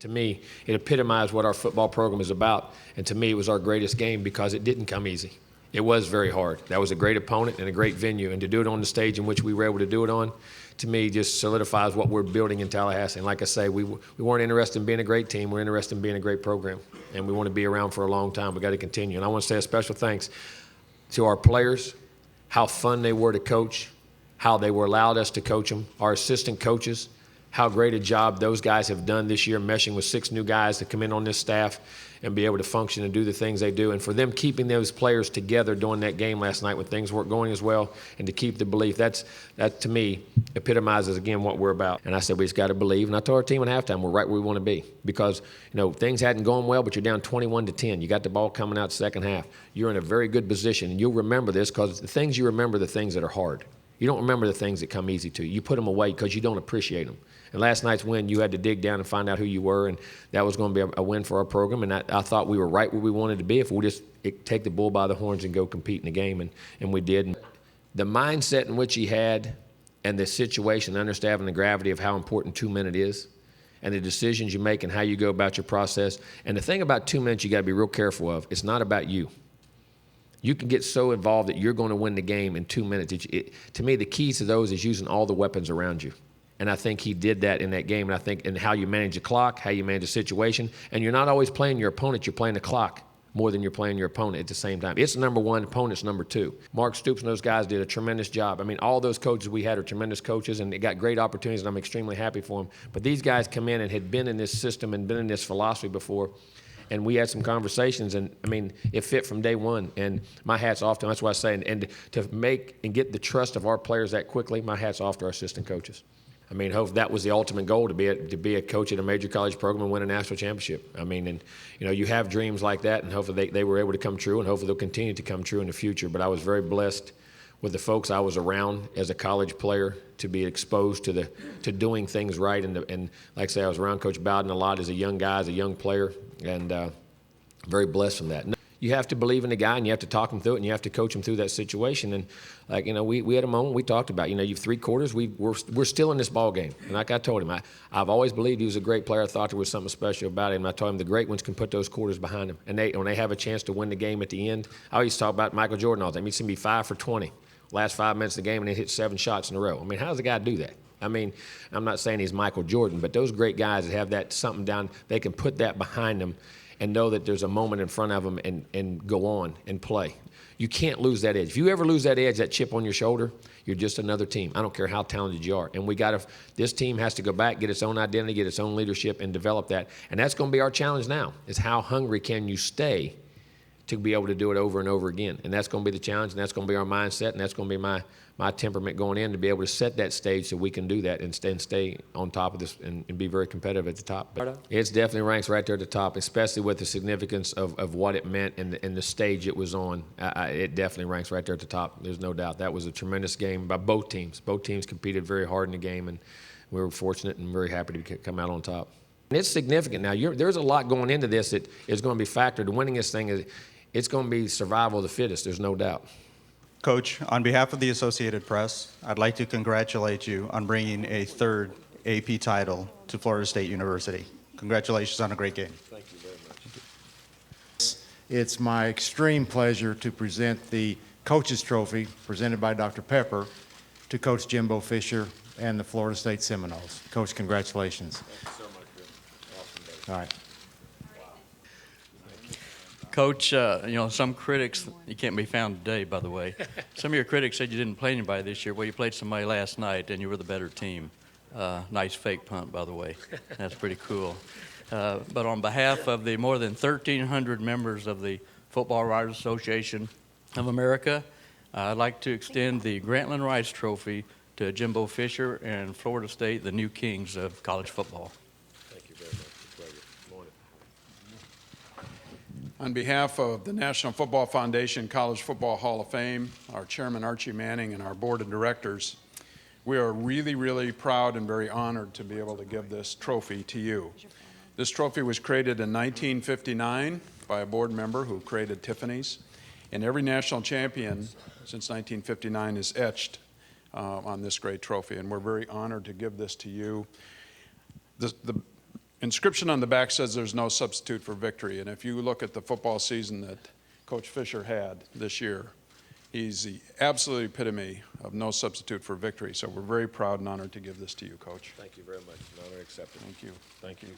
To me, it epitomized what our football program is about, and to me, it was our greatest game because it didn't come easy. It was very hard. That was a great opponent and a great venue, and to do it on the stage in which we were able to do it on, to me, just solidifies what we're building in Tallahassee. And like I say, we weren't interested in being a great team. We're interested in being a great program, and we want to be around for a long time. We've got to continue. And I want to say a special thanks to our players, how fun they were to coach, how they were allowed us to coach them, our assistant coaches, how great a job those guys have done this year, meshing with 6 new guys to come in on this staff and be able to function and do the things they do. And for them keeping those players together during that game last night when things weren't going as well, and to keep the belief, that to me epitomizes, again, what we're about. And I said, we just got to believe. And I told our team at halftime, we're right where we want to be. Because, things hadn't gone well, but you're down 21-10. You got the ball coming out second half. You're in a very good position. And you'll remember this because the things you remember, the things that are hard. You don't remember the things that come easy to you. You put them away because you don't appreciate them. And last night's win, you had to dig down and find out who you were, and that was going to be a win for our program. And I thought we were right where we wanted to be if we just take the bull by the horns and go compete in the game, and we did. And the mindset in which he had and the situation, understanding the gravity of how important 2 minutes is and the decisions you make and how you go about your process. And the thing about 2 minutes you got to be real careful of, it's not about you. You can get so involved that you're going to win the game in 2 minutes. To me, the key to those is using all the weapons around you. And I think he did that in that game. And I think in how you manage the clock, how you manage the situation. And you're not always playing your opponent. You're playing the clock more than you're playing your opponent at the same time. It's number one, opponent's number two. Mark Stoops and those guys did a tremendous job. I mean, all those coaches we had are tremendous coaches, and they got great opportunities, and I'm extremely happy for them. But these guys come in and had been in this system and been in this philosophy before. And we had some conversations, and I mean, it fit from day one. And my hat's off to them. That's what I say. And to make and get the trust of our players that quickly, my hat's off to our assistant coaches. I mean, hope that was the ultimate goal, to be a coach at a major college program and win a national championship. I mean, and you have dreams like that, and hopefully they were able to come true, and hopefully they'll continue to come true in the future. But I was very blessed with the folks I was around as a college player to be exposed to doing things right. And like I say, I was around Coach Bowden a lot as a young guy, as a young player, and very blessed from that. You have to believe in the guy, and you have to talk him through it, and you have to coach him through that situation. And we had a moment we talked about. You've 3 quarters. We're still in this ball game. And like I told him, I've always believed he was a great player. I thought there was something special about him. I told him the great ones can put those quarters behind them, and when they have a chance to win the game at the end. I always talk about Michael Jordan all the time. He's going to be 5 for 20, last 5 minutes of the game, and then hit 7 shots in a row. I mean, how does a guy do that? I mean, I'm not saying he's Michael Jordan, but those great guys that have that something down, they can put that behind them and know that there's a moment in front of them and go on and play. You can't lose that edge. If you ever lose that edge, that chip on your shoulder, you're just another team. I don't care how talented you are. And this team has to go back, get its own identity, get its own leadership, and develop that. And that's going to be our challenge now, is how hungry can you stay to be able to do it over and over again. And that's going to be the challenge, and that's going to be our mindset, and that's going to be my temperament going in, to be able to set that stage so we can do that and stay on top of this and be very competitive at the top. But it's definitely ranks right there at the top, especially with the significance of what it meant and the stage it was on. It definitely ranks right there at the top. There's no doubt. That was a tremendous game by both teams. Both teams competed very hard in the game, and we were fortunate and very happy to come out on top. And it's significant now. There's a lot going into this that is going to be factored. Winning this thing, it's going to be survival of the fittest. There's no doubt. Coach, on behalf of the Associated Press, I'd like to congratulate you on bringing a 3rd AP title to Florida State University. Congratulations on a great game. Thank you very much. It's my extreme pleasure to present the Coach's Trophy, presented by Dr. Pepper, to Coach Jimbo Fisher and the Florida State Seminoles. Coach, congratulations. Thank you so much, Bill. Awesome day. All right. Coach, some critics, you can't be found today, by the way. Some of your critics said you didn't play anybody this year. Well, you played somebody last night, and you were the better team. Nice fake punt, by the way. That's pretty cool. But on behalf of the more than 1,300 members of the Football Writers Association of America, I'd like to extend the Grantland Rice Trophy to Jimbo Fisher and Florida State, the new kings of college football. Thank you very much. It's a pleasure. Good morning. On behalf of the National Football Foundation College Football Hall of Fame, our chairman Archie Manning, and our board of directors, we are really, really proud and very honored to be able to give this trophy to you. This trophy was created in 1959 by a board member who created Tiffany's, and every national champion since 1959 is etched on this great trophy, and we're very honored to give this to you. The inscription on the back says there's no substitute for victory. And if you look at the football season that Coach Fisher had this year, he's the absolute epitome of no substitute for victory. So we're very proud and honored to give this to you, Coach. Thank you very much. An honor accepted. Thank you. Thank you.